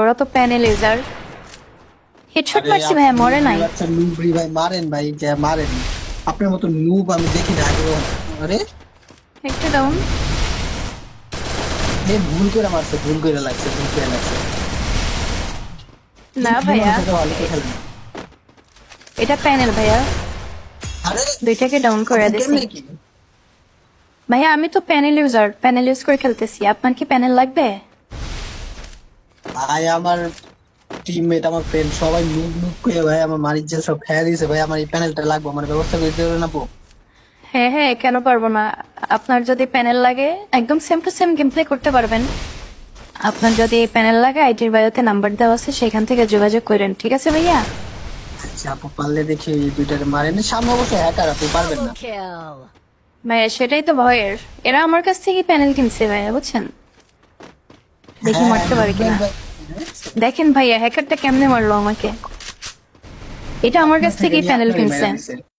ওরা তো panel laser headshot আরে মারছি ভাইয়া, আপনি মরে নাই। আচ্ছা নুবরি ভাই মারেন ভাই, যে মারেন। আপনার মতো নুব আমি দেখি না আগে কখনো। আরে একটা ডাউন। এ ভুল করে মারছে, ভুল করে লাগছে, ভুল করে লাগছে। না বিমান ভাইয়া, থেকে ভালো করে খেলেন। এটা প্যানেল ভাইয়া, আরে দুইটাকে ডাউন করে আপনি দিছি। কেমনে কি ভাইয়া আমি তো প্যানেল ইউজার, প্যানেল ইউজ করে খেলতেছি। আপনার কি প্যানেল লাগবে? ভাই? আমার টিমমেট, আমার ফ্রেন্ড সবাই নুব নুব করে ভাই আমার মারির যে সব খেয়ে দিয়েছে ভাই। আমার এই প্যানেলটা লাগবে, আমার ব্যবস্থা করে দিতে না পো। হ্যাঁ হ্যাঁ, কেন পারবো না। আপনার যদি প্যানেল লাগে একদম same to same game play করতে পারবেন। আপনার যদি প্যানেল লাগে আইডির বায়োতে নাম্বার দেওয়া আছে, সেখান থেকে যোগাযোগ করেন, ঠিক আছে ভাইয়া? আচ্ছা আপু পারলে দেখি এই দুইটারে মারেন। সামনে অবশ্য হ্যাকার, আপু পারবেন না। ভাইয়া সেটাই তো ভয়ের। এরা আমার কাছ থেকে প্যানেল কিনছে ভাইয়া, বুঝছেন? দেখি হ্যাঁ মারতে পারে নুবেল কিনা। ভাই। দেখেন ভাইয়া হ্যাকারটা কেমনে মারলো আমাকে। এটা আমার কাছ আপনার থেকে থেকেই নিয়ে প্যানেল আপনারই মেরে কিনছে। দিছে।